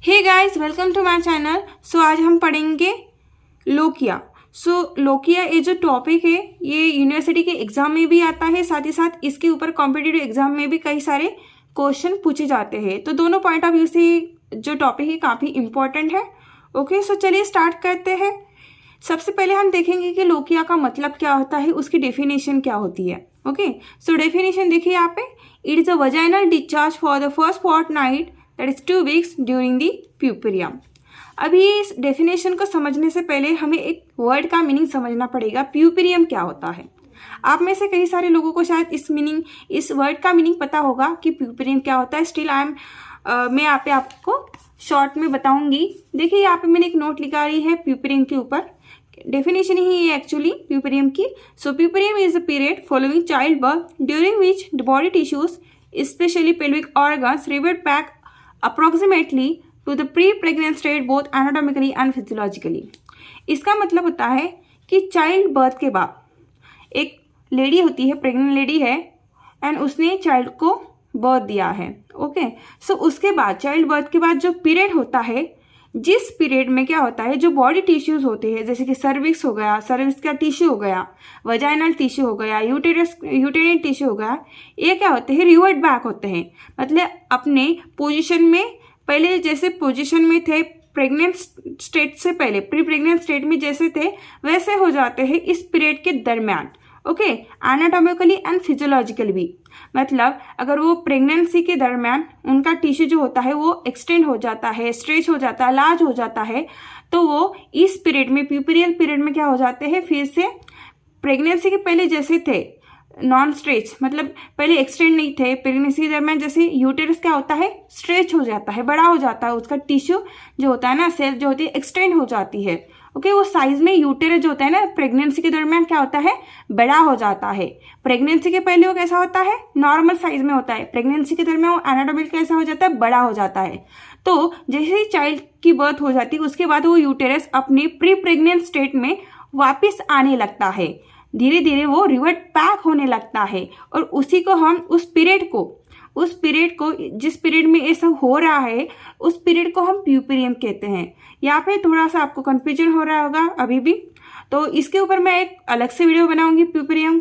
Hey guys, welcome to my channel. आज हम पढ़ेंगे लोकिया। लोकिया ये जो टॉपिक है ये यूनिवर्सिटी के एग्जाम में भी आता है, साथ ही साथ इसके ऊपर कॉम्पिटिटिव एग्जाम में भी कई सारे क्वेश्चन पूछे जाते हैं। तो दोनों पॉइंट ऑफ व्यू से जो टॉपिक है काफ़ी इंपॉर्टेंट है। ओके, चलिए स्टार्ट करते हैं। सबसे पहले हम देखेंगे कि लोकिया का मतलब क्या होता है, उसकी डेफिनेशन क्या होती है। ओके, डेफिनेशन देखिए यहाँ पे, it is a vaginal discharge for the first fortnight that is 2 weeks during the puerperium. अभी इस डेफिनेशन को समझने से पहले हमें एक वर्ड का मीनिंग समझना पड़ेगा। प्यूपरियम क्या होता है? आप में से कई सारे लोगों को शायद इस वर्ड का मीनिंग पता होगा कि प्यूपरियम क्या होता है। स्टिल मैं यहाँ पे आपको शॉर्ट में बताऊंगी। देखिए यहाँ पे मैंने एक नोट लिखा रही है प्यूपरियम के ऊपर, डेफिनेशन ही है एक्चुअली प्यूपरियम की। Puerperium is the period following child birth during which the body tissues specially pelvic organs revert back approximately to the pre pregnant state both anatomically and physiologically. इसका मतलब होता है कि चाइल्ड बर्थ के बाद एक lady होती है, प्रेग्नेंट लेडी है, एंड उसने चाइल्ड को बर्थ दिया है। ओके, उसके बाद चाइल्ड बर्थ के बाद जो पीरियड होता है, जिस पीरियड में क्या होता है, जो बॉडी टिश्यूज होते हैं जैसे कि सर्विक्स हो गया, सर्विक्स का टिश्यू हो गया, वजाइनल टिश्यू हो गया, यूटेरिन टिश्यू हो गया, ये क्या होते हैं, रिवर्ट बैक होते हैं। मतलब अपने पोजीशन में, पहले जैसे पोजीशन में थे प्रेग्नेंट स्टेट से पहले, प्री प्रेग्नेंट स्टेट में जैसे थे वैसे हो जाते हैं इस पीरियड के दरमियान। ओके, एनाटॉमिकली एंड फिजियोलॉजिकली भी। मतलब अगर वो प्रेगनेंसी के दरमियान उनका टिश्यू जो होता है वो एक्सटेंड हो जाता है, स्ट्रेच हो जाता है, लार्ज हो जाता है, तो वो इस पीरियड में, प्यूपरियल पीरियड में क्या हो जाते हैं, फिर से प्रेगनेंसी के पहले जैसे थे नॉन स्ट्रेच, मतलब पहले एक्सटेंड नहीं थे, प्रेगनेंसी के दरमियान जैसे यूटेरस क्या होता है, स्ट्रेच हो जाता है, बड़ा हो जाता है, उसका टिश्यू जो होता है ना, सेल जो होती है एक्सटेंड हो जाती है। ओके, वो साइज में यूटेरस जो होता है ना, प्रेगनेंसी के दरमियान क्या होता है, बड़ा हो जाता है। प्रेगनेंसी के पहले वो कैसा होता है, नॉर्मल साइज में होता है, प्रेगनेंसी के दरमियान वो एनाटॉमिकली कैसा हो जाता है, बड़ा हो जाता है। तो जैसे ही चाइल्ड की बर्थ हो जाती है उसके बाद वो यूटेरस अपने प्री प्रेग्नेंट स्टेट में वापस आने लगता है, धीरे धीरे वो रिवर्ट बैक होने लगता है। और उसी को हम उस पीरियड को जिस पीरियड में ये सब हो रहा है उस पीरियड को हम प्यूपरियम कहते हैं। यहाँ पे थोड़ा सा आपको कंफ्यूजन हो रहा होगा अभी भी, तो इसके ऊपर मैं एक अलग से वीडियो बनाऊंगी प्यूपरियम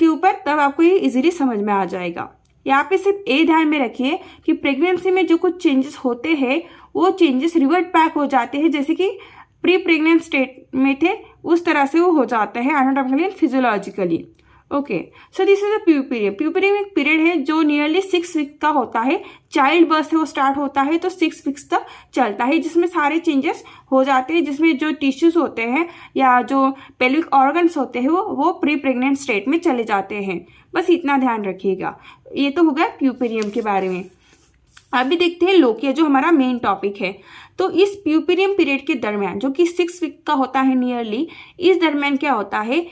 के ऊपर, तब आपको ये इजीली समझ में आ जाएगा। यहाँ पे सिर्फ ये ध्यान में रखिए कि प्रेगनेंसी में जो कुछ चेंजेस होते हैं वो चेंजेस रिवर्ट बैक हो जाते हैं, जैसे कि प्री प्रेग्नेंट स्टेट में थे उस तरह से वो हो जाता है anatomically and physiologically. Okay, this is a puerperium. Puerperium एक पीरियड है जो नियरली 6 वीक का होता है। चाइल्ड बर्थ से वो स्टार्ट होता है तो 6 वीक्स तक चलता है, जिसमें सारे चेंजेस हो जाते हैं, जिसमें जो टिश्यूज होते हैं या जो पेल्विक ऑर्गन्स होते हैं वो प्री प्रेग्नेंट स्टेट में चले जाते हैं। बस इतना ध्यान रखिएगा। ये तो हो गया प्यूपरियम के बारे में। अभी देखते हैं लोकिया, जो हमारा मेन टॉपिक है। तो इस प्यूपरियम पीरियड के दरमियान जो कि 6 वीक का होता है नियरली, इस दरमियान क्या होता है,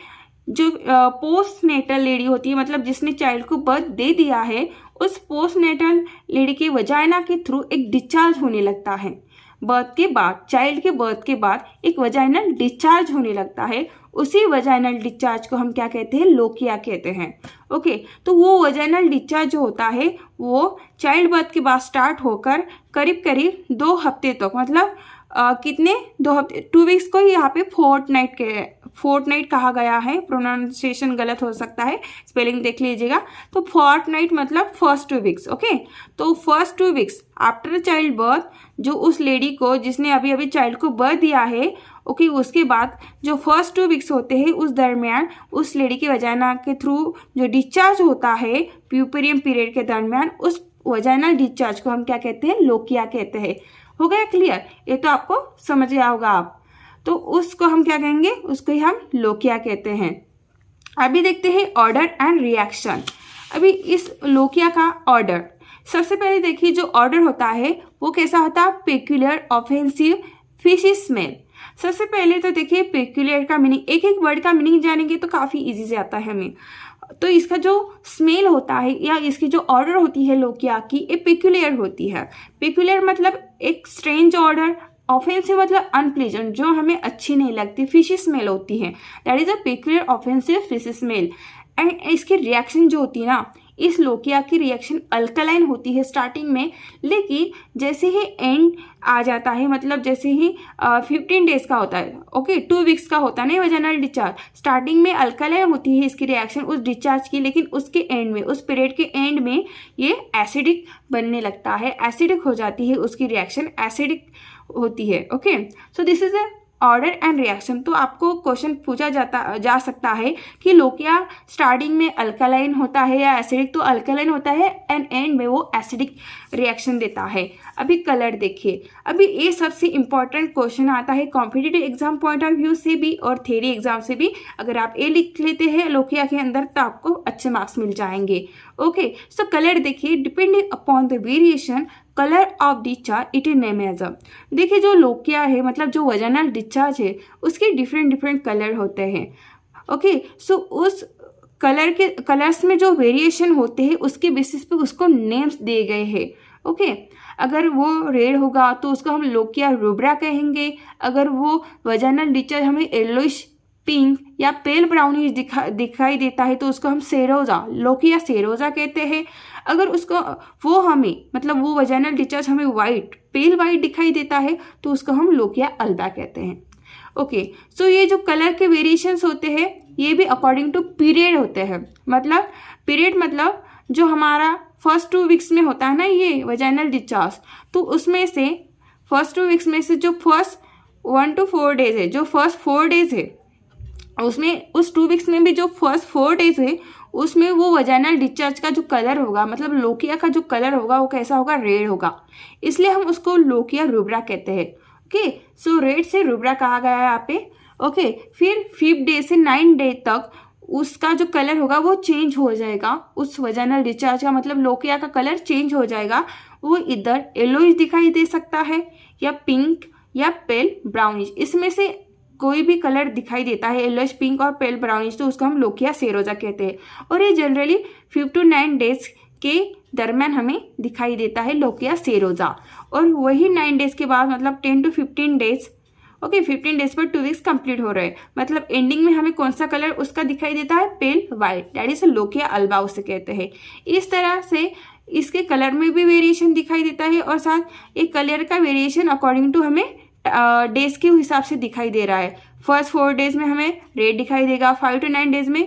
जो पोस्ट नेटल लेडी होती है, मतलब जिसने चाइल्ड को बर्थ दे दिया है, उस पोस्ट नेटल लेडी के वजाइना के थ्रू एक डिस्चार्ज होने लगता है। बर्थ के बाद, चाइल्ड के बर्थ के बाद एक वजाइनल डिस्चार्ज होने लगता है। उसी वजाइनल डिस्चार्ज को हम क्या कहते हैं, लोकिया कहते हैं। ओके, तो वो वजाइनल डिस्चार्ज जो होता है वो चाइल्ड बर्थ के बाद स्टार्ट होकर करीब करीब 2 हफ्ते तक, मतलब कितने, 2 हफ्ते, 2 वीक्स को यहाँ पे फोर्टनाइट कहा गया है। प्रोनाउंसिएशन गलत हो सकता है, स्पेलिंग देख लीजिएगा। तो फोर्टनाइट मतलब फर्स्ट 2 वीक्स। ओके, तो first 2 weeks after child birth, जो उस लेडी को जिसने अभी अभी चाइल्ड को बर्थ दिया है, ओके, उसके बाद जो फर्स्ट 2 वीक्स होते हैं उस दरमियान उस लेडी के वजाइना के थ्रू जो डिस्चार्ज होता है प्यूपरियम पीरियड के दरमियान, उस वजाइनल डिस्चार्ज को हम क्या कहते हैं, लोकिया कहते हैं। हो गया क्लियर? ये तो आपको समझ गया होगा आप। तो उसको हम क्या कहेंगे, उसको ही हम लोकिया कहते हैं। अभी देखते हैं ऑर्डर एंड रिएक्शन। अभी इस लोकिया का ऑर्डर, सबसे पहले देखिए जो ऑर्डर होता है वो कैसा होता है, पेक्यूलियर, ऑफेंसिव, फिशी स्मेल। सबसे पहले तो देखिए पेक्यूलियर का मीनिंग, एक एक वर्ड का मीनिंग जानेंगे तो काफी इजी से आता है हमें। तो इसका जो स्मेल होता है या इसकी जो ऑर्डर होती है लोकिया की, ये पेक्यूलियर होती है। पेक्यूलियर मतलब एक स्ट्रेंज ऑर्डर, ऑफेंसिव मतलब अनप्लीजेंट, जो हमें अच्छी नहीं लगती, फिशी स्मेल होती है, that is a peculiar offensive fishy smell. And इसकी रिएक्शन जो होती है ना, इस लोकिया की रिएक्शन अल्कलाइन होती है स्टार्टिंग में, लेकिन जैसे ही एंड आ जाता है, मतलब जैसे ही 15 डेज का होता है, ओके 2 वीक्स का होता है ना वजाइनल डिस्चार्ज, स्टार्टिंग में अल्कलाइन होती है इसकी रिएक्शन उस डिस्चार्ज की, लेकिन उसके एंड में, उस पीरियड के एंड में ये एसिडिक बनने लगता है, एसिडिक हो जाती है, उसकी रिएक्शन एसिडिक होती है। Okay, so this is a order and reaction. तो आपको क्वेश्चन पूछा जा सकता है कि लोकिया स्टार्टिंग में अल्कलाइन होता है या एसिडिक, तो अल्कलाइन होता है एंड एंड में वो एसिडिक रिएक्शन देता है। अभी कलर देखिए, अभी ये सबसे इंपॉर्टेंट क्वेश्चन आता है competitive exam point of view से भी और थ्योरी एग्जाम से भी। अगर आप ये लिख लेते हैं लोकिया के अंदर तो आपको अच्छे मार्क्स मिल जाएंगे। ओके, सो कलर देखिए, depending upon the variation colour of discharge it is name as a. देखिए जो लोकिया है, मतलब जो वजाइनल डिस्चार्ज है, उसके डिफरेंट कलर होते हैं। ओके, सो उस कलर्स में जो वेरिएशन होते हैं उसके बेसिस पे उसको नेम्स दिए गए हैं। ओके, अगर वो रेड होगा तो उसको हम लोकिया रूब्रा कहेंगे, अगर वो वजाइनल डिस्चार्ज हमें येलोइश पिंक या पेल ब्राउनिश दिखाई देता है तो उसको हम सेरोजा, लोकिया सेरोजा कहते हैं। अगर उसको वो हमें, मतलब वो वजाइनल डिस्चार्ज हमें वाइट, पेल वाइट दिखाई देता है तो उसको हम लोकिया अल्बा कहते हैं। ओके, सो ये जो कलर के वेरिएशंस होते हैं ये भी अकॉर्डिंग टू पीरियड होते हैं। मतलब पीरियड मतलब जो हमारा फर्स्ट 2 वीक्स में होता है ना ये वजाइनल डिस्चार्ज, तो उसमें से फर्स्ट 2 वीक्स में से जो फर्स्ट 1 to 4 डेज है, जो फर्स्ट 4 डेज है उसमें, उस 2 वीक्स में भी जो फर्स्ट 4 डेज है उसमें वो वजाइनल डिस्चार्ज का जो कलर होगा, मतलब लोकिया का जो कलर होगा वो कैसा होगा, रेड होगा, इसलिए हम उसको लोकिया रूब्रा कहते हैं। ओके, सो रेड से रूब्रा कहा गया है यहाँ पे। ओके, फिर 5 डे से 9 डे तक उसका जो कलर होगा वो चेंज हो जाएगा, उस वजाइनल डिस्चार्ज का मतलब लोकिया का कलर चेंज हो जाएगा। वो इधर येलोइश दिखाई दे सकता है या पिंक या पेल ब्राउनिश, इसमें से कोई भी कलर दिखाई देता है, येलोइश, पिंक और पेल ब्राउनिश, तो उसको हम लोकिया सेरोजा कहते हैं। और ये जनरली 5 to 9 डेज के दरमियान हमें दिखाई देता है लोकिया सेरोजा। और वही 9 डेज के बाद, मतलब 10 to 15 डेज, ओके 15 डेज पर 2 वीक्स कंप्लीट हो रहे हैं, मतलब एंडिंग में हमें कौन सा कलर उसका दिखाई देता है, pale white, that is lochia alba उसे कहते हैं। इस तरह से इसके कलर में भी वेरिएशन दिखाई देता है और साथ एक कलर का वेरिएशन अकॉर्डिंग टू हमें डेज के हिसाब से दिखाई दे रहा है। फर्स्ट 4 डेज में हमें रेड दिखाई देगा, 5 to 9 डेज में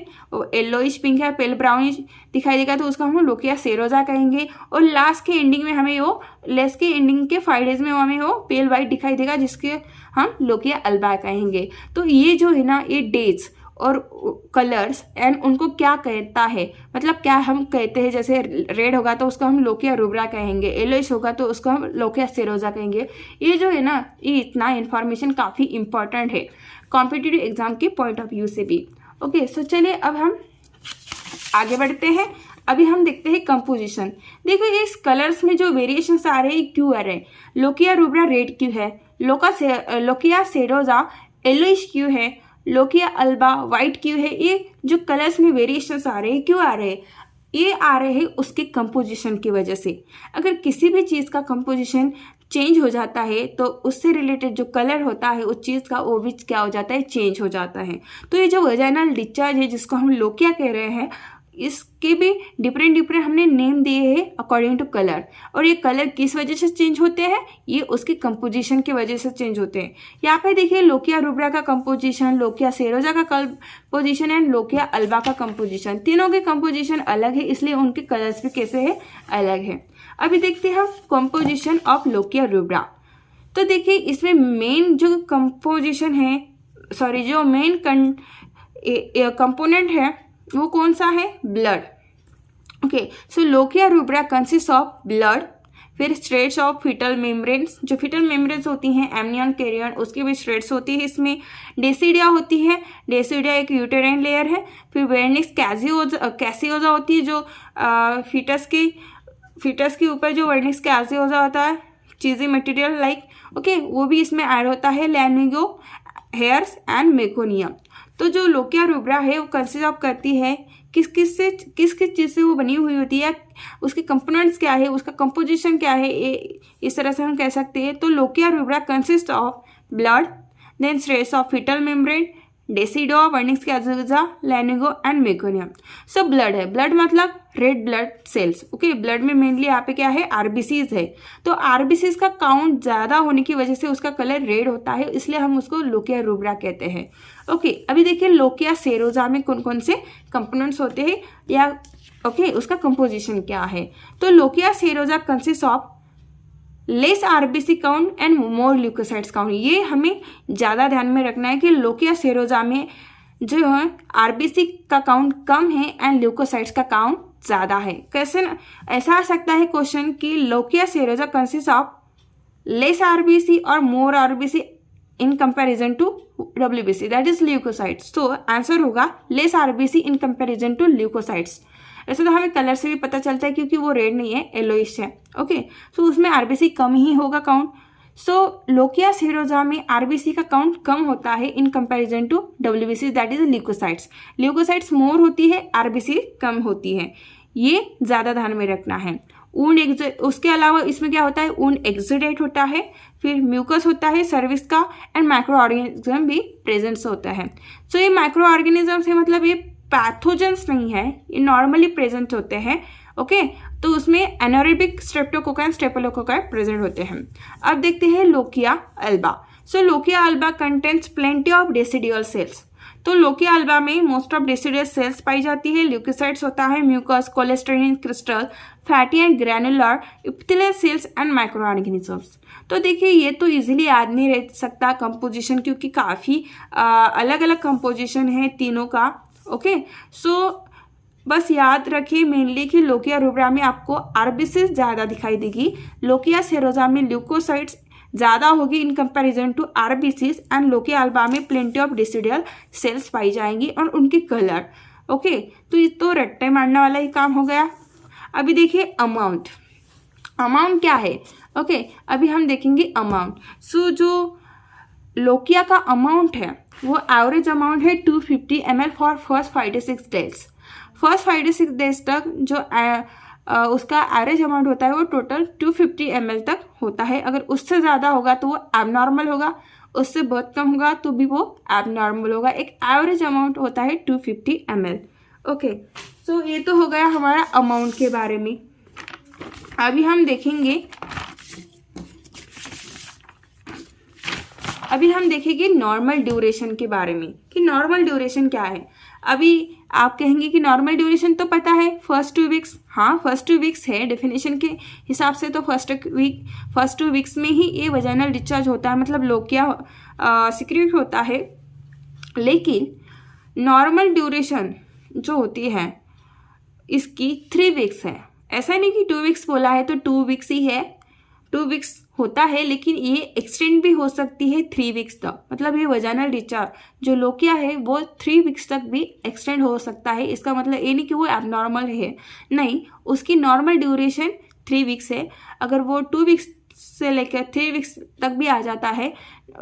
येलोइश, पिंक या पेल ब्राउनिश दिखाई देगा तो उसको हम लोकिया सेरोजा कहेंगे। और लास्ट के एंडिंग में हमें वो, लास्ट के एंडिंग के 5 डेज में हमें वो पेल वाइट दिखाई देगा जिसके हम लोकिया अल्बा कहेंगे। तो ये जो है ना, ये डेज और कलर्स एंड उनको क्या कहता है, मतलब क्या हम कहते हैं, जैसे रेड होगा तो उसको हम लोकिया रूब्रा कहेंगे, येलोइश होगा तो उसको हम लोकिया सेरोजा कहेंगे। ये जो है ना, ये इतना इन्फॉर्मेशन काफ़ी इंपॉर्टेंट है कॉम्पिटिटिव एग्जाम के पॉइंट ऑफ व्यू से भी। ओके, सो चलिए अब हम आगे बढ़ते हैं। अभी हम देखते हैं कंपोजिशन। देखो इस कलर्स में जो वेरिएशंस आ रहे हैं क्यों आ रहे हैं, लोकिया रूब्रा रेड क्यों है, लोकिया सेरोजा येलोइश क्यों है, लोकिया अल्बा वाइट क्यों है, ये जो कलर्स में वेरिएशंस आ रहे हैं क्यों आ रहे हैं, ये आ रहे हैं उसके कंपोजिशन की वजह से। अगर किसी भी चीज़ का कंपोजिशन चेंज हो जाता है तो उससे रिलेटेड जो कलर होता है उस चीज़ का वो भी क्या हो जाता है, चेंज हो जाता है। तो ये जो वजाइनल डिस्चार्ज है जिसको हम लोकिया कह रहे हैं, इसके भी डिफरेंट हमने नेम दिए हैं अकॉर्डिंग टू कलर। और ये कलर किस वजह से चेंज होते हैं, ये उसके कंपोजिशन की वजह से चेंज होते हैं। यहाँ पे देखिए लोकिया रूब्रा का कंपोजिशन, लोकिया सेरोजा का कंपोजिशन एंड लोकिया अल्बा का कंपोजिशन, तीनों के कंपोजिशन अलग है, इसलिए उनके कलर्स भी कैसे है, अलग है। अभी देखते हैं हम कंपोजिशन ऑफ लोकिया रूब्रा। तो देखिए इसमें मेन जो कंपोजिशन है, सॉरी जो मेन कंपोनेंट है वो कौन सा है, blood. Okay, so lochia rubra consist of blood, फिर स्ट्रेट्स ऑफ फीटल मेम्ब्रेन्स, जो फीटल मेम्ब्रेन्स होती हैं एमनियन कैरियन उसकी भी स्ट्रेट्स होती है, इसमें डेसिडिया होती है, डेसिडिया एक यूटेराइन लेयर है, फिर वेर्निक्स कैसियोजा होती है जो फीटस के ऊपर जो वर्निक्स कैसियोजा होता है, चीज़ी मटेरियल लाइक, ओके वो भी इसमें ऐड होता है, लैनिगो हेयर्स एंड मेकोनियम। तो जो लोकिया रूब्रा है वो कंसिस्ट ऑफ करती है किस चीज़ से वो बनी हुई होती है, उसके कंपोनेंट्स क्या है, उसका कंपोजिशन क्या है, इस तरह से हम कह सकते हैं। तो lochia rubra consist of blood, then shreds of fetal membrane, decidua, vernix caseosa, lanugo and meconium. So blood है, ब्लड मतलब red blood cells. Okay, blood में मेनली यहाँ पे क्या है, आरबीसीज है। तो आरबीसीज का काउंट ज़्यादा होने की वजह से उसका कलर रेड होता है, इसलिए हम उसको लोकिया रूब्रा कहते हैं। ओके, अभी देखिए लोकिया सेरोजा में कौन कौन से कंपोनेंट्स होते हैं या उसका कंपोजिशन क्या है। तो lochia serosa consist of less RBC count and more leukocytes count. ये हमें ज़्यादा ध्यान में रखना है कि लोकिया सेरोजा में जो है आरबीसी का काउंट कम है एंड ल्यूकोसाइट्स का काउंट ज़्यादा है। कैसे ऐसा आ सकता है क्वेश्चन कि lochia serosa consist of less RBC और more RBC in comparison to WBC, that is leucocytes. तो आंसर होगा less RBC in comparison to leucocytes. ऐसे तो हमें कलर से भी पता चलता है क्योंकि वो रेड नहीं है, येलोइश है। ओके, तो उसमें आरबीसी कम ही होगा काउंट। सो लोकिया सेरोजा में आरबीसी का काउंट कम होता है in comparison to WBC, that is leucocytes. Leucocytes more होती है, आरबीसी कम होती है, ये ज़्यादा ध्यान में रखना है। उसके अलावा इसमें क्या होता है, ऊन एक्सुडेट होता है, फिर म्यूकस होता है सर्विस का, एंड माइक्रो ऑर्गेनिज्म भी प्रेजेंस होता है। सो ये माइक्रो ऑर्गेनिज्म से मतलब ये पैथोजेंस नहीं है, ये नॉर्मली प्रेजेंट होते हैं। ओके, तो उसमें anaerobic streptococci and staphylococci present होते हैं। अब देखते हैं lochia alba. So lochia alba contains plenty of decidual cells. तो लोकिया अल्बा में मोस्ट ऑफ डेसिडियल सेल्स पाई जाती है। ल्यूकोसाइट्स होता है, mucus, cholesterin crystal, fatty and granular epithelial cells and micro organisms. तो देखिए ये तो इजीली याद नहीं रह सकता कंपोजिशन, क्योंकि काफ़ी अलग अलग कंपोजिशन है तीनों का। ओके, सो बस याद रखिए मेनली कि लोकिया रूब्रा में आपको आरबीसीज ज़्यादा दिखाई देगी, लोकिया सेरोजा में ल्यूकोसाइट्स ज़्यादा होगी in comparison to RBCs, and lochia alba में प्लेंटी ऑफ डेसिडियल सेल्स पाई जाएंगी और उनके कलर। ओके, तो ये तो रट्टे मारने वाला ही काम हो गया। अभी देखिए अमाउंट, अमाउंट क्या है। ओके, अभी हम देखेंगे अमाउंट। सो जो लोकिया का अमाउंट है वो एवरेज अमाउंट है 250 ml for first 5 to 6 days. First 5 to 6 days तक जो उसका एवरेज अमाउंट होता है वो टोटल 250 ml तक होता है। अगर उससे ज़्यादा होगा तो वो एबनॉर्मल होगा, उससे बहुत कम होगा तो भी वो एबनॉर्मल होगा। एक एवरेज अमाउंट होता है 250 ml। ओके, सो ये तो हो गया हमारा अमाउंट के बारे में। अभी हम देखेंगे नॉर्मल ड्यूरेशन के बारे में कि नॉर्मल ड्यूरेशन क्या है। अभी आप कहेंगे कि नॉर्मल ड्यूरेशन तो पता है फर्स्ट 2 वीक्स। हाँ, फर्स्ट 2 वीक्स है, डेफिनेशन के हिसाब से तो फर्स्ट 2 वीक्स में ही ये वजाइनल डिस्चार्ज होता है, मतलब लोकिया सिक्रीट होता है। लेकिन नॉर्मल ड्यूरेशन जो होती है इसकी 3 वीक्स है। ऐसा नहीं कि 2 वीक्स बोला है तो 2 वीक्स ही है, 2 वीक्स होता है, लेकिन ये एक्सटेंड भी हो सकती है 3 वीक्स तक। मतलब ये वजाइनल डिस्चार्ज जो लोकिया है वो 3 वीक्स तक भी एक्सटेंड हो सकता है। इसका मतलब ये नहीं कि वो एबनॉर्मल है, नहीं, उसकी नॉर्मल ड्यूरेशन 3 वीक्स है। अगर वो 2 वीक्स से लेकर 3 वीक्स तक भी आ जाता है,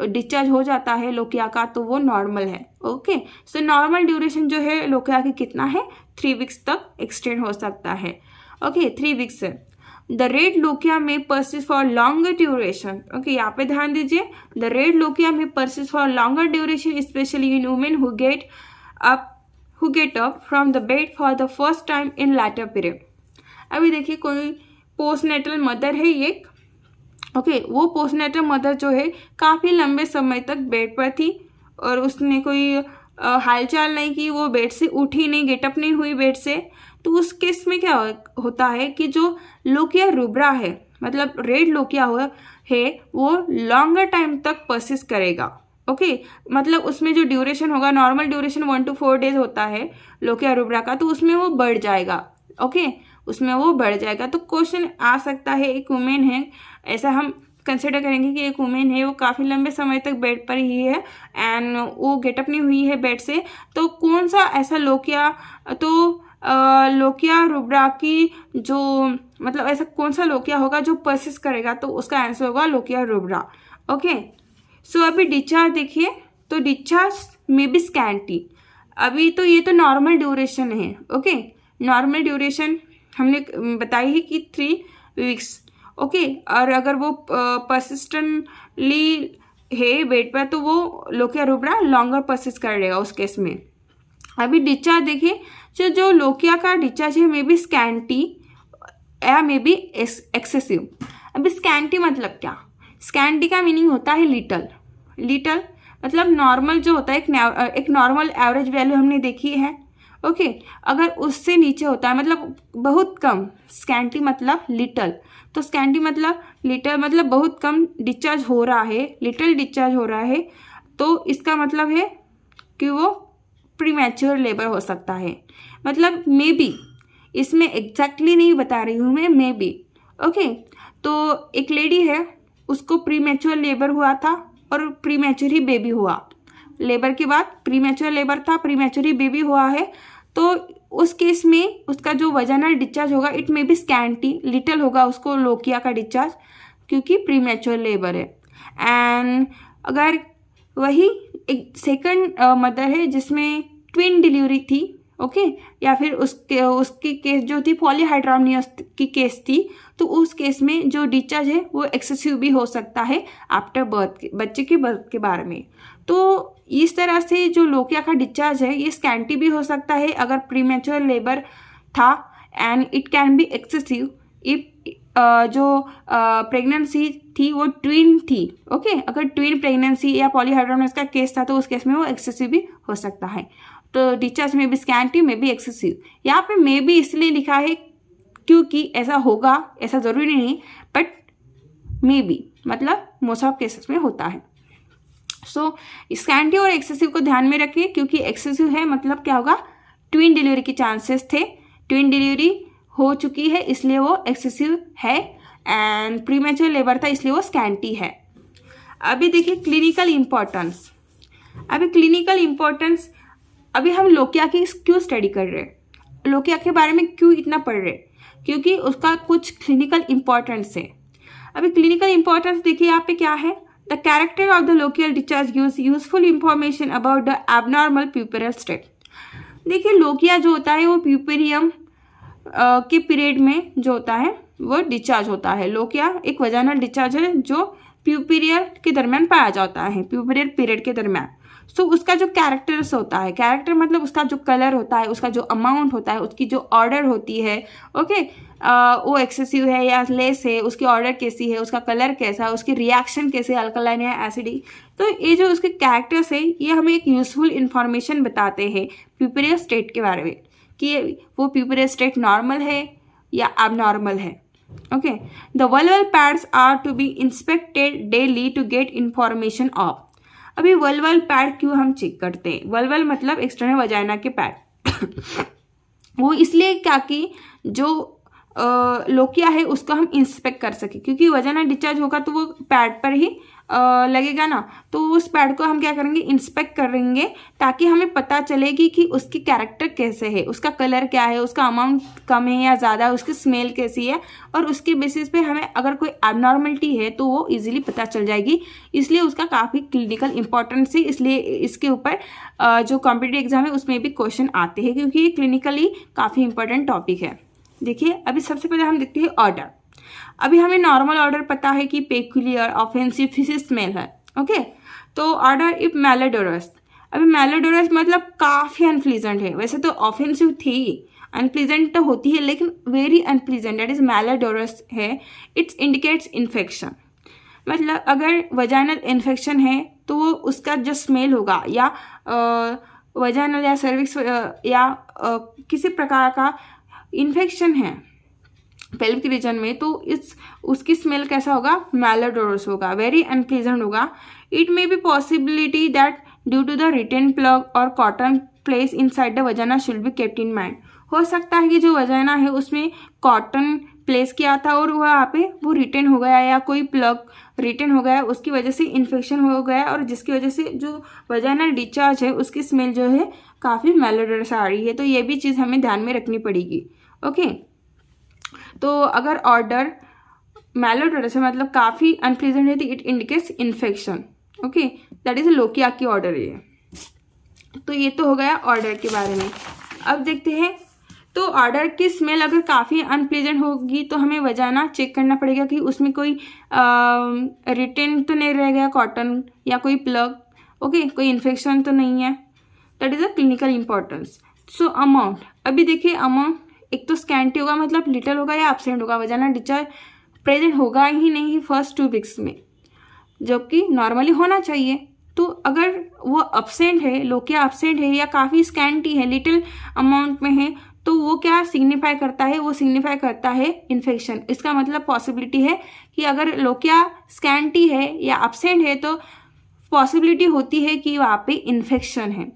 डिस्चार्ज हो जाता है लोकिया का, तो वो नॉर्मल है। ओके, सो नॉर्मल ड्यूरेशन जो है लोकिया की कितना है, 3 वीक्स तक एक्सटेंड हो सकता है। ओके, 3 वीक्स है। द रेड लोकिया में persist for longer duration. Okay, यहाँ पे ध्यान दीजिए, द रेड लोकिया में persist for longer duration specially in women who get up from the bed for the first time in later period. अभी देखिए कोई postnatal mother है एक। ओके, वो पोस्टनेटल मदर जो है काफ़ी लंबे समय तक बेड पर थी और उसने कोई हालचाल नहीं की, वो बेड से उठी नहीं, गेटअप नहीं हुई बेड से। तो उस केस में क्या होता है कि जो लोकिया रूब्रा है, मतलब रेड लोकिया है, वो लॉन्गर टाइम तक परसिस्ट करेगा। ओके, मतलब उसमें जो ड्यूरेशन होगा, नॉर्मल ड्यूरेशन 1 to 4 डेज होता है लोकिया रूब्रा का, तो उसमें वो बढ़ जाएगा। ओके, उसमें वो बढ़ जाएगा। तो क्वेश्चन आ सकता है, एक वुमेन है, ऐसा हम कंसिडर करेंगे कि एक वुमेन है, वो काफ़ी लंबे समय तक बेड पर ही है एंड वो गेटअप नहीं हुई है बेड से, तो कौन सा ऐसा लोकिया, तो लोकिया रूब्रा की जो मतलब ऐसा कौन सा लोकिया होगा जो परसिस्ट करेगा, तो उसका आंसर होगा लोकिया रूब्रा। ओके, सो अभी डिस्चार्ज देखिए, तो डिस्चार्ज मे बी स्कैंटी। अभी तो ये तो नॉर्मल ड्यूरेशन है। ओके, नॉर्मल ड्यूरेशन हमने बताई है कि 3 वीक्स। ओके, और अगर वो परसिस्टेंटली है बेड पर तो वो लोकिया रूब्रा लॉन्गर परसिस्ट करेगा उस केस में। अभी डिस्चार्ज देखिए, जो लोकिया का डिस्चार्ज है मे बी स्कैंटी या मे बी एक्सेसिव। अभी स्कैंटी मतलब क्या? स्कैंटी का मीनिंग होता है लिटल। लिटल मतलब नॉर्मल जो होता है, एक नॉर्मल एवरेज वैल्यू हमने देखी है, ओके। अगर उससे नीचे होता है मतलब बहुत कम, स्कैंटी मतलब लिटल। तो स्कैंटी मतलब लिटल मतलब बहुत कम डिस्चार्ज हो रहा है, लिटल डिस्चार्ज हो रहा है, तो इसका मतलब है कि वो प्रीमैच्योर लेबर हो सकता है। मतलब मे बी, इसमें एग्जैक्टली नहीं बता रही हूँ मैं, मे बी, ओके। तो एक लेडी है, उसको प्रीमैच्योर लेबर हुआ था और प्रीमैच्योर ही बेबी हुआ। लेबर के बाद प्रीमैच्योर लेबर था, प्रीमैच्योर ही बेबी हुआ है, तो उस केस में उसका जो वजाइनल डिस्चार्ज होगा it may B scanty, little होगा उसको लोकिया का डिस्चार्ज, क्योंकि प्रीमैच्योर लेबर है। एंड अगर वही एक सेकंड मदर है जिसमें ट्विन डिलीवरी थी, ओके, या फिर उसकी केस जो थी पॉलीहाइड्रोमनियस की केस थी, तो उस केस में जो डिस्चार्ज है वो एक्सेसिव भी हो सकता है आफ्टर बर्थ, बच्चे के बर्थ के बारे में। तो इस तरह से जो लोकिया का डिस्चार्ज है ये स्कैंटी भी हो सकता है अगर प्रीमैच्योर लेबर था, and it can be excessive if जो प्रेगनेंसी थी वो ट्विन थी, ओके। अगर ट्विन प्रेगनेंसी या पॉलीहाइड्रोमनियस का केस था तो उस केस में वो एक्सेसिव भी हो सकता है। तो डिस्चार्ज में भी स्कैंटी, में भी एक्सेसिव। यहाँ पे मे भी इसलिए लिखा है क्योंकि ऐसा होगा, ऐसा ज़रूरी नहीं, बट मे बी मतलब मोस्ट ऑफ केसेस में होता है। सो स्कैंटी और एक्सेसिव को ध्यान में रखिए, क्योंकि एक्सेसिव है मतलब क्या होगा, ट्विन डिलीवरी के चांसेस थे, ट्विन डिलीवरी हो चुकी है इसलिए वो एक्सेसिव है, एंड प्रीमैच्योर लेबर था इसलिए वो स्कैंटी है। अभी देखिए क्लिनिकल इंपॉर्टेंस। अभी क्लिनिकल इंपॉर्टेंस, अभी हम लोकिया की क्यों स्टडी कर रहे हैं, लोकिया के बारे में क्यों इतना पढ़ रहे हैं, क्योंकि उसका कुछ क्लिनिकल इंपॉर्टेंस है। अभी क्लिनिकल इंपॉर्टेंस देखिए यहाँ पे क्या है, the character of the lochial discharge gives useful information about the abnormal puerperal state. देखिए लोकिया जो होता है वो प्यूपेरियम के पीरियड में जो होता है वो डिस्चार्ज होता है। लोकिया एक वजाइनल डिस्चार्ज है जो प्यूपेरियल के दरमियान पाया जाता है, प्यूपेरियल पीरियड के दरमियान। सो उसका जो कैरेक्टर्स होता है, कैरेक्टर मतलब उसका जो कलर होता है, उसका जो अमाउंट होता है, उसकी जो ऑर्डर होती है, ओके, वो एक्सेसिव है या लेस है, उसकी ऑर्डर कैसी है, उसका कलर कैसा है, उसकी रिएक्शन कैसे, अल्कलाइन या एसिडिक। तो ये जो उसके कैरेक्टर्स है ये हमें एक यूजफुल इंफॉर्मेशन बताते हैं प्यूपेरियल स्टेट के बारे में, कि वो प्यूपेरियल स्टेट नॉर्मल है या एबनॉर्मल है, okay. The vulval pads are to be inspected daily to get information of. अभी वल्वल पैड क्यों हम चेक करते हैं, वल्वल मतलब एक्सटर्नल वजाइना के पैड वो इसलिए क्या कि जो लोकिया है उसको हम इंस्पेक्ट कर सके, क्योंकि वजाइना डिस्चार्ज होगा तो वो पैड पर ही लगेगा ना, तो उस पैड को हम क्या करेंगे, इंस्पेक्ट करेंगे, ताकि हमें पता चलेगी कि उसकी कैरेक्टर कैसे है, उसका कलर क्या है, उसका अमाउंट कम है या ज़्यादा, उसकी स्मेल कैसी है, और उसके बेसिस पे हमें अगर कोई एबनॉर्मलिटी है तो वो इजीली पता चल जाएगी। इसलिए उसका काफ़ी क्लिनिकल इंपॉर्टेंस है, इसलिए इसके ऊपर जो कॉम्पिटिटिव एग्जाम है उसमें भी क्वेश्चन आते हैं, क्योंकि ये क्लिनिकली काफ़ी इंपॉर्टेंट टॉपिक है। देखिए अभी सबसे पहले हम देखते हैं ऑर्डर। अभी हमें नॉर्मल ऑर्डर पता है कि पेक्यूलियर, ऑफेंसिव, फिजिस स्मेल है, ओके। तो ऑर्डर इफ मैलोडोरस। अभी मैलोडोरस मतलब काफ़ी अनप्लीजेंट है, वैसे तो ऑफेंसिव थी, अनप्लीजेंट तो होती है लेकिन वेरी अनप्लीजेंट, दैट इज मैलोडोरस है। इट्स इंडिकेट्स इन्फेक्शन, मतलब अगर वजाइनल इन्फेक्शन है तो वो उसका जो स्मेल होगा या वजाइनल या सर्विक्स या किसी प्रकार का इन्फेक्शन है पेल्विक रीजन में, तो उसकी स्मेल कैसा होगा, मैलोडोरस होगा, वेरी अनप्लीजेंट होगा। It may be possibility that due to the retained plug or cotton place inside the vagina should be kept in mind. हो सकता है कि जो वजाइना है उसमें कॉटन प्लेस किया था और वहाँ पे वो रिटेन हो गया या कोई प्लग रिटेन हो गया, उसकी वजह से इन्फेक्शन हो गया, और जिसकी वजह से जो वजाइनल डिस्चार्ज है उसकी स्मेल जो है काफ़ी मैलोडोरस आ रही है। तो ये भी चीज़ हमें ध्यान में रखनी पड़ेगी, ओके। तो अगर ऑर्डर मैलोडोरस है मतलब काफ़ी अनप्लीजेंट है तो it indicates infection, okay, that is lochia की ऑर्डर है। तो ये तो हो गया ऑर्डर के बारे में। अब देखते हैं तो ऑर्डर की स्मेल अगर काफ़ी अनप्लेजेंट होगी तो हमें वजाना चेक करना पड़ेगा कि उसमें कोई रिटेन तो नहीं रह गया कॉटन या कोई प्लग, ओके, कोई इन्फेक्शन तो नहीं है। That is a clinical importance. So amount, अभी देखिए अमाउंट एक तो स्कैंटी होगा मतलब लिटल होगा या एब्सेंट होगा, वजाना डिस्चार्ज प्रेजेंट होगा ही नहीं फर्स्ट 2 वीक्स में, जबकि नॉर्मली होना चाहिए। तो अगर वो एब्सेंट है, लोकिया एब्सेंट है या काफ़ी स्कैंटी है, लिटिल अमाउंट में है, तो वो क्या सिग्निफाई करता है, वो सिग्निफाई करता है इन्फेक्शन। इसका मतलब पॉसिबिलिटी है कि अगर लोकिया स्कैंटी है या एब्सेंट है तो पॉसिबिलिटी होती है कि वहाँ पे इन्फेक्शन है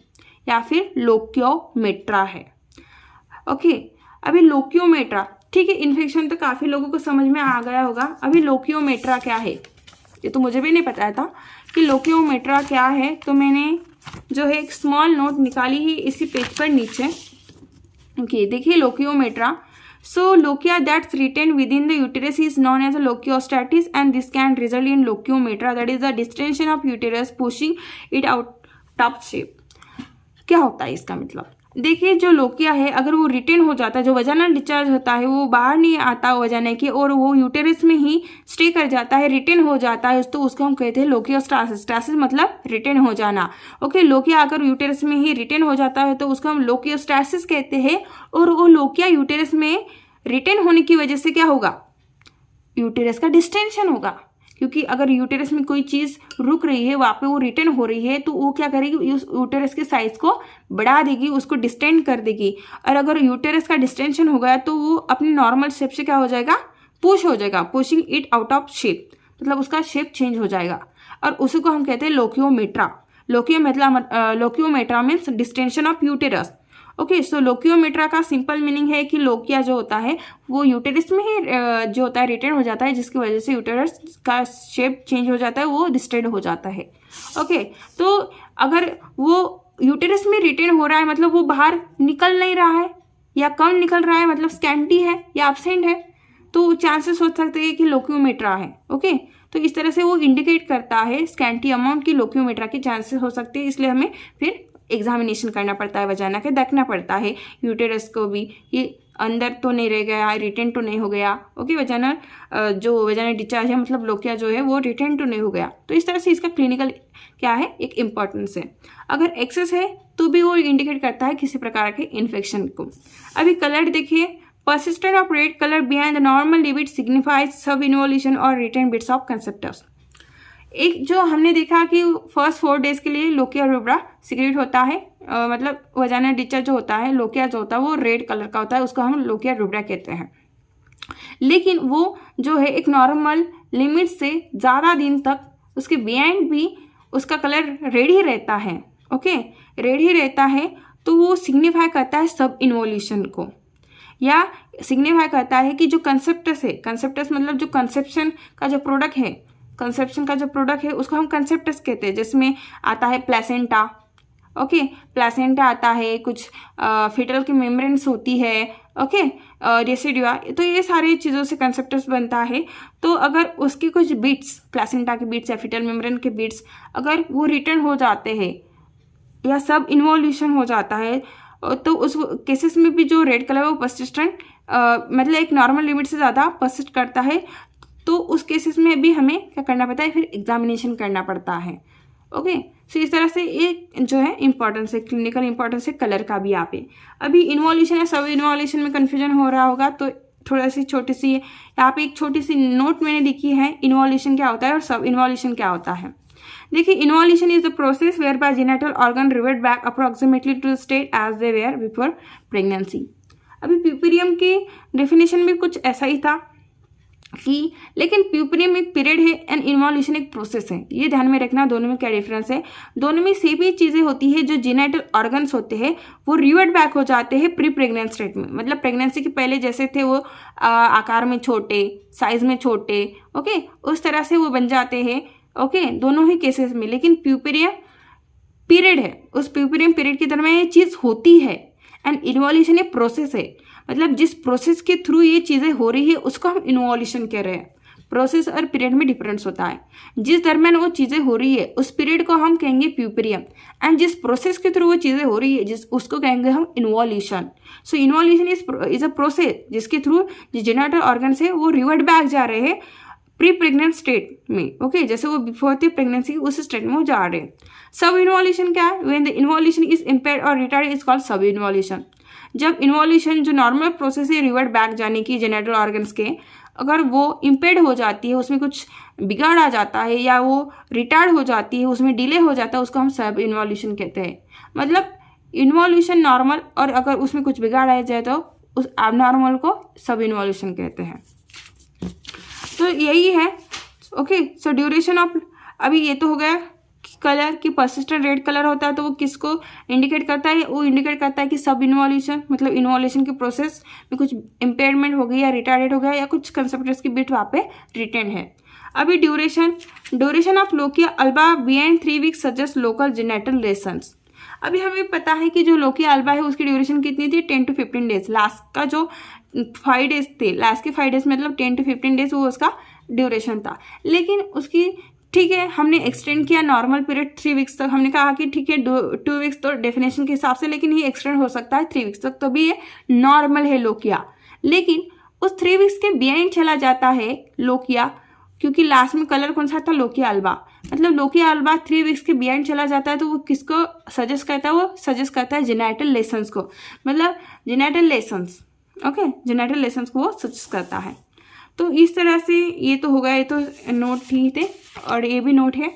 या फिर लोकियोमेट्रा है। ओके, अभी लोकियोमेट्रा, ठीक है, इन्फेक्शन तो काफ़ी लोगों को समझ में आ गया होगा। अभी लोकियोमेट्रा क्या है ये तो मुझे भी नहीं पता था कि लोकियोमेट्रा क्या है, तो मैंने जो है एक स्मॉल नोट निकाली ही इसी पेज पर नीचे। ओके, देखिए lochiometra. So lochia that's retained within the uterus is known as a lochiostasis and this can result in lochiometra, that is the distension of uterus pushing it out of shape. क्या होता है इसका मतलब, देखिए जो lochia है अगर वो रिटेन हो जाता है, जो वजाइनल डिस्चार्ज होता है वो बाहर नहीं आता वजाना के और वो यूटेरस में ही स्टे कर जाता है, रिटेन हो जाता है, तो उसको हम कहते हैं लोकियोस्टासिस। स्टासिस मतलब रिटेन हो जाना। ओके, लोकिया अगर यूटेरस में ही रिटेन हो जाता है तो उसको हम लोकियोस्टासिस कहते हैं। और वो लोकिया यूटेरस में रिटेन होने की वजह से क्या होगा, यूटेरस का डिस्टेंशन होगा, क्योंकि अगर यूटेरस में कोई चीज़ रुक रही है वहाँ पे वो रिटेन हो रही है तो वो क्या करेगी, उस यूटेरस के साइज को बढ़ा देगी, उसको डिस्टेंड कर देगी। और अगर यूटेरस का डिस्टेंशन हो गया तो वो अपनी नॉर्मल शेप से क्या हो जाएगा, पुश हो जाएगा, pushing it out of shape, मतलब उसका शेप चेंज हो जाएगा और उसी को हम कहते हैं lochiometra. Lochiometra means distension of uterus. Okay, so lochiometra का सिंपल मीनिंग है कि लोकिया जो होता है वो यूटेरस में ही जो होता है रिटेन हो जाता है, जिसकी वजह से यूटेरस का शेप चेंज हो जाता है, वो डिस्टेंड हो जाता है। ओके, तो अगर वो यूटेरस में रिटेन हो रहा है मतलब वो बाहर निकल नहीं रहा है या कम निकल रहा है, मतलब स्कैंटी है या एब्सेंट है, तो चांसेस हो सकते हैं कि लोकियोमेट्रा है। ओके, तो इस तरह से वो इंडिकेट करता है स्कैंटी अमाउंट की लोकियोमेट्रा के चांसेस हो सकते हैं, इसलिए हमें फिर एग्जामिनेशन करना पड़ता है, वजाना के देखना पड़ता है यूटेरस को भी, ये अंदर तो नहीं रह गया, रिटेन तो नहीं हो गया। ओके, वजाना जो वजाना डिस्चार्ज है मतलब लोकिया जो है वो रिटेन तो नहीं हो गया। तो इस तरह से इसका क्लिनिकल क्या है, एक इम्पॉर्टेंस है। अगर एक्सेस है तो भी वो इंडिकेट करता है किसी प्रकार के इन्फेक्शन को। अभी कलर देखिए, persistent of red color behind the normal limit signifies sub-involution or retained bits of conceptus। एक जो हमने देखा कि फर्स्ट 4 डेज के लिए लोकिया रूब्रा सिक्रेट होता है, मतलब वजाइनल डिस्चार्ज जो होता है, लोकिया जो होता है वो रेड कलर का होता है, उसको हम लोकिया रूब्रा कहते हैं। लेकिन वो जो है एक नॉर्मल लिमिट से ज़्यादा दिन तक उसके बिहाइंड भी उसका कलर रेड ही रहता है। ओके, रेड ही रहता है, तो वो सिग्निफाई करता है सब इन्वोल्यूशन को, या सिग्निफाई करता है कि जो कंसेप्टस है, कंसेप्टस मतलब जो कंसेप्शन का जो प्रोडक्ट है, कंसेप्शन का जो प्रोडक्ट है उसको हम कंसेप्टस कहते हैं, जिसमें आता है प्लेसेंटा। ओके, प्लेसेंटा आता है, कुछ फिटल की मेम्ब्रेन्स होती है, ओके, रेसिडुआ, तो ये सारी चीज़ों से कंसेप्टस बनता है। तो अगर उसके कुछ बिट्स, प्लेसेंटा के बिट्स या फिटल मेम्ब्रेन के बिट्स अगर वो रिटर्न हो जाते हैं या सब इन्वोल्यूशन हो जाता है, तो उस केसेस में भी जो रेड कलर है वो पर्सिस्टेंट, मतलब एक नॉर्मल लिमिट से ज़्यादा पर्सिस्ट करता है, तो उस केसेस में भी हमें क्या करना पड़ता है, फिर एग्जामिनेशन करना पड़ता है। ओके, सो इस तरह से एक जो है इंपॉर्टेंस है, क्लिनिकल इंपॉर्टेंस है कलर का भी। यहाँ पे अभी इन्वोल्यूशन या सब इन्वोल्यूशन में कन्फ्यूजन हो रहा होगा, तो थोड़ा सी छोटी सी यहाँ पे एक छोटी सी नोट मैंने लिखी है, इन्वोल्यूशन क्या होता है और सब इन्वोल्यूशन क्या होता है। देखिए, involution is the process whereby genital organ revert back approximately to the state as they were before pregnancy. अभी प्यूपेरियम की डेफिनेशन भी कुछ ऐसा ही था कि, लेकिन प्यूपेरियम एक पीरियड है एंड इन्वोल्यूशन एक प्रोसेस है, ये ध्यान में रखना दोनों में क्या डिफरेंस है। दोनों में सेम ही चीज़ें होती है, जो जेनिटल ऑर्गन्स होते हैं वो रिवर्ट बैक हो जाते हैं प्री प्रेगनेंट स्टेट में, मतलब प्रेगनेंसी के पहले जैसे थे वो आकार में छोटे, साइज में छोटे, ओके, उस तरह से वो बन जाते हैं। ओके, दोनों ही केसेस में, लेकिन प्यूपेरियम पीरियड है, उस प्यूपेरियम पीरियड की दरम्यान ये चीज़ होती है एंड इन्वोल्यूशन एक प्रोसेस है, मतलब जिस प्रोसेस के थ्रू ये चीज़ें हो रही है उसको हम इन्वोल्यूशन कह रहे हैं। प्रोसेस और पीरियड में डिफरेंस होता है। जिस दरमियान वो चीज़ें हो रही है उस पीरियड को हम कहेंगे प्यूपेरियम, एंड जिस प्रोसेस के थ्रू वो चीज़ें हो रही है उसको कहेंगे हम involution. So involution is a process जिसके थ्रू जो जेनिटल ऑर्गन्स है वो रिवर्ट बैक जा रहे हैं प्री प्रेग्नेंट स्टेट में, ओके जैसे वो बिफोर द प्रेगनेंसी उस स्टेट में वो जा रहे हैं। सब इन्वॉल्यूशन क्या है? When the involution is impaired और रिटार्ड इज कॉल्ड सब इन्वॉल्यूशन। जब इन्वॉल्यूशन जो नॉर्मल प्रोसेस है रिवर्ट बैक जाने की जेनिटल ऑर्गन्स के, अगर वो इम्पेयर्ड हो जाती है, उसमें कुछ बिगाड़ आ जाता है या वो रिटार्ड हो जाती है, उसमें डिले हो जाता है, उसको हम सब इन्वॉल्यूशन कहते हैं। मतलब इन्वॉल्यूशन नॉर्मल और अगर उसमें कुछ बिगाड़ आ जाए तो उस एबनॉर्मल को सब इन्वॉल्यूशन कहते हैं। तो यही है, ओके। सो ड्यूरेशन ऑफ, अभी ये तो हो गया कलर कि परसिस्टेंट रेड कलर होता है तो वो किसको इंडिकेट करता है? वो इंडिकेट करता है कि सब इन्वॉल्यूशन, मतलब इन्वॉल्यूशन के प्रोसेस में कुछ इम्पेयरमेंट हो गई या रिटार्डेड हो गया या कुछ कंसेप्टर्स की बिट वहाँ पे रिटेन है। अभी duration of lochia alba beyond 3 weeks suggest local genital lessons. अभी हमें पता है कि जो लोकिया अल्बा है उसकी ड्यूरेशन कितनी थी? 10 to 15 डेज। लास्ट का जो 5 डेज थे, लास्ट के 5 डेज मतलब 10 to 15 डेज वो उसका ड्यूरेशन था। लेकिन उसकी ठीक है हमने एक्सटेंड किया नॉर्मल पीरियड 3 वीक्स तक। हमने कहा कि ठीक है 2 वीक्स तो डेफिनेशन के हिसाब से, लेकिन ये एक्सटेंड हो सकता है 3 वीक्स तक, तो भी ये नॉर्मल है लोकिया। लेकिन उस 3 वीक्स के बियॉन्ड चला जाता है लोकिया, क्योंकि लास्ट में कलर कौन सा था? Lochia alba. मतलब लोकिया अल्बा 3 वीक्स के बियॉन्ड चला जाता है तो वो किसको सजेस्ट करता है? वो सजेस्ट करता है जेनिटल लेसन्स को, मतलब genital lessons, okay genital lessons को वो सजेस्ट करता है। तो इस तरह से ये तो होगा, ये तो नोट ही थे और ये भी नोट है,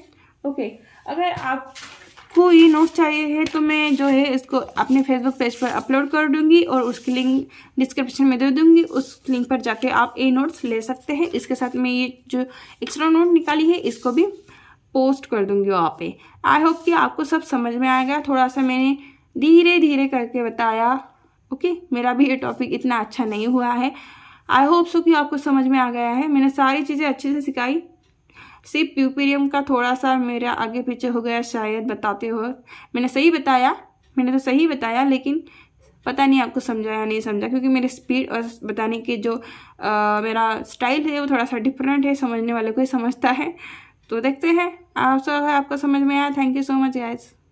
ओके। अगर आपको ये नोट चाहिए है तो मैं जो है इसको अपने फेसबुक पेज पर अपलोड कर दूंगी और उसकी लिंक डिस्क्रिप्शन में दे दूंगी। उस लिंक पर जाके आप ये नोट्स ले सकते हैं। इसके साथ मैं ये जो एक्स्ट्रा नोट निकाली है इसको भी पोस्ट कर दूंगी वहाँ पे। आई होप कि आपको सब समझ में आएगा। थोड़ा सा मैंने धीरे धीरे करके बताया, ओके। मेरा भी ये टॉपिक इतना अच्छा नहीं हुआ है। आई होप सो कि आपको समझ में आ गया है। मैंने सारी चीज़ें अच्छे से सिखाई, सिर्फ प्यूपेरियम का थोड़ा सा मेरा आगे पीछे हो गया शायद बताते हो। मैंने तो सही बताया, लेकिन पता नहीं आपको समझा या नहीं समझा, क्योंकि मेरी स्पीड और बताने की जो मेरा स्टाइल है वो थोड़ा सा डिफरेंट है, समझने वाले को ही समझता है। तो देखते हैं आपको समझ में आया। Thank you so much guys.